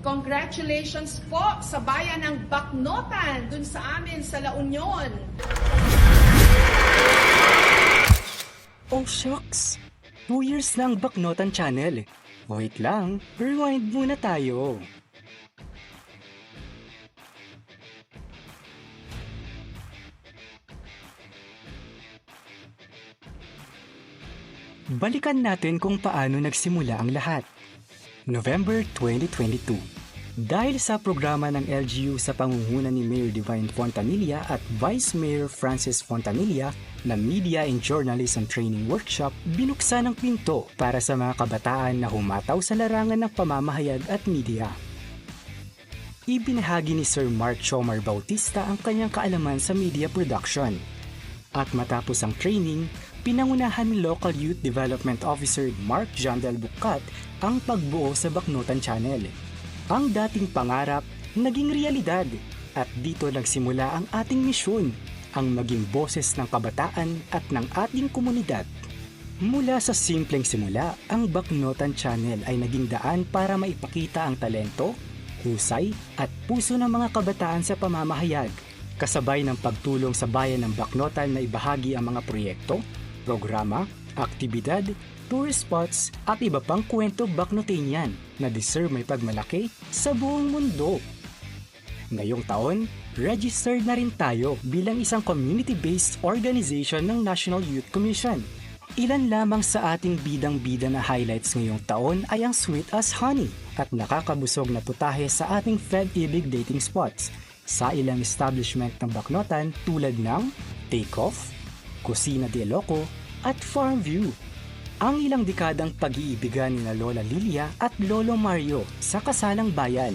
Congratulations po sa bayan ng Bacnotan dun sa amin sa La Union. Oh shucks! 2 years na ang Bacnotan Channel. Wait lang, rewind muna tayo. Balikan natin kung paano nagsimula ang lahat. November 2022. Dahil sa programa ng LGU sa pangunguna ni Mayor Divine Fontanilla at Vice Mayor Francis Fontanilla na Media and Journalism Training Workshop, binuksan ang pinto para sa mga kabataan na humataw sa larangan ng pamamahayag at media. Ibinahagi ni Sir Mark Chomar Bautista ang kanyang kaalaman sa media production. At matapos ang training, pinangunahan ni Local Youth Development Officer Mark Jandal Bukat ang pagbuo sa Bacnotan Channel. Ang dating pangarap, naging realidad at dito nagsimula ang ating misyon, ang maging boses ng kabataan at ng ating komunidad. Mula sa simpleng simula, ang Bacnotan Channel ay naging daan para maipakita ang talento, husay at puso ng mga kabataan sa pamamahayag, kasabay ng pagtulong sa bayan ng Bacnotan na ibahagi ang mga proyekto, programa, aktibidad, tourist spots at iba pang kwento Bacnotanian na deserve may pagmalaki sa buong mundo. Ngayong taon, registered na rin tayo bilang isang community-based organization ng National Youth Commission. Ilan lamang sa ating bidang-bida na highlights ngayong taon ay ang Sweet as Honey at nakakabusog na putahe sa ating Fed-ibig dating spots sa ilang establishment ng Bacnotan tulad ng Take Off, Kusina de Loco at Farm View. Ang ilang dekadang pag-iibigan ni Lola Lilia at Lolo Mario sa kasalang bayan.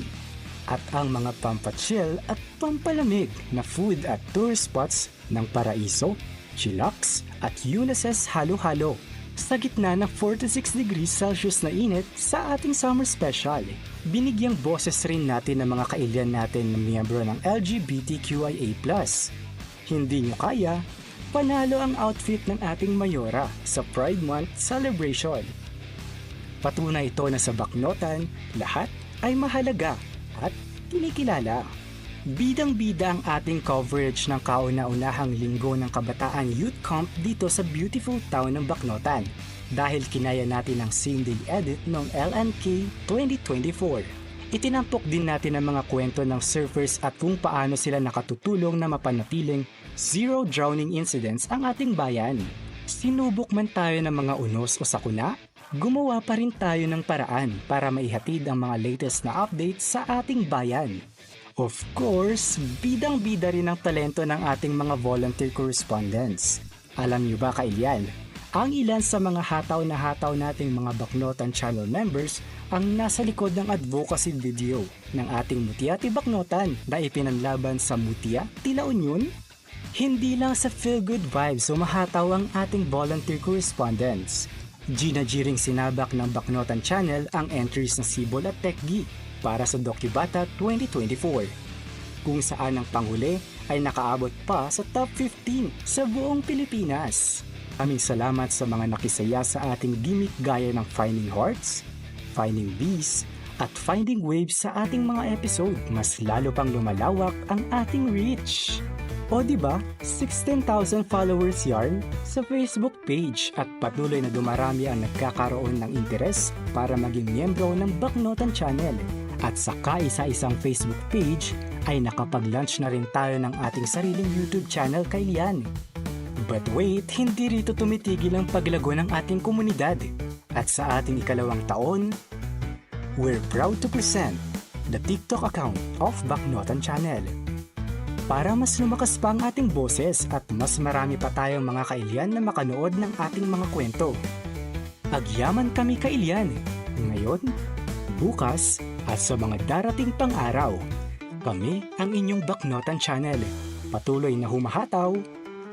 At ang mga pampachill at pampalamig na food at tour spots ng Paraiso, Chillax at Ulysses Halo-Halo sa gitna ng 46 degrees Celsius na init sa ating summer special. Binigyang boses rin natin ng mga kailian natin na miyembro ng LGBTQIA+. Hindi nyo kaya? Panalo ang outfit ng ating mayora sa Pride Month celebration. Patunay ito na sa Bacnotan, lahat ay mahalaga at kinikilala. Bidang-bida ang ating coverage ng kauna-unahang linggo ng kabataan Youth Camp dito sa beautiful town ng Bacnotan dahil kinaya natin ang same-day edit noong LNK 2024. Itinampok din natin ang mga kwento ng surfers at kung paano sila nakatutulong na mapanatiling zero drowning incidents ang ating bayan. Sinubok man tayo ng mga unos o sakuna, gumawa pa rin tayo ng paraan para maihatid ang mga latest na updates sa ating bayan. Of course, bidang-bida rin ang talento ng ating mga volunteer correspondents. Alam niyo ba, kailian, ang ilan sa mga hataw na hataw nating mga Bacnotan Channel members ang nasa likod ng advocacy video ng ating Mutia-Ti Bacnotan na ipinanlaban sa Mutia-Ti La Union. Hindi lang sa feel-good vibes umahataw ang ating volunteer correspondents. Gina ring sinabak ng Bacnotan Channel ang entries ng Sibol at Techgi para sa Docubata 2024, kung saan ang panghuli ay nakaabot pa sa top 15 sa buong Pilipinas. Aming salamat sa mga nakisaya sa ating gimmick gaya ng Finding Hearts, Finding Bees, at Finding Waves sa ating mga episode. Mas lalo pang lumalawak ang ating reach. O diba, 16,000 followers yarn sa Facebook page at patuloy na dumarami ang nagkakaroon ng interes para maging miyembro ng Bacnotan Channel. At sa kaisa-isang Facebook page ay nakapag-launch na rin tayo ng ating sariling YouTube channel kay Lian. But wait, hindi rito tumitigil ang paglago ng ating komunidad. At sa ating ikalawang taon, we're proud to present the TikTok account of Bacnotan Channel. Para mas lumakas pa ang ating boses at mas marami pa tayong mga kailian na makanood ng ating mga kwento. Agyaman kami kailian, ngayon, bukas, at sa mga darating pang araw. Kami ang inyong Bacnotan Channel, patuloy na humahataw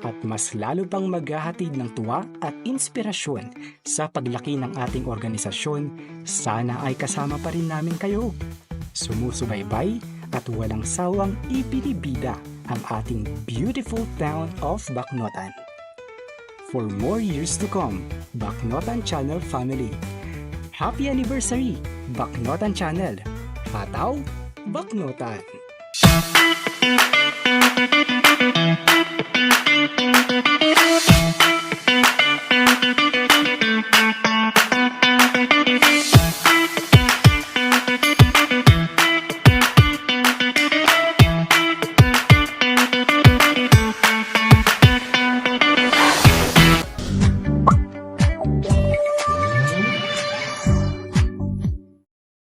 at mas lalo pang maghahatid ng tuwa at inspirasyon sa paglaki ng ating organisasyon. Sana ay kasama pa rin namin kayo. Sumusubaybay at walang sawang ipinibida ang ating beautiful town of Bacnotan. For more years to come, Bacnotan Channel family. Happy anniversary, Bacnotan Channel! Pataw, Baknotan.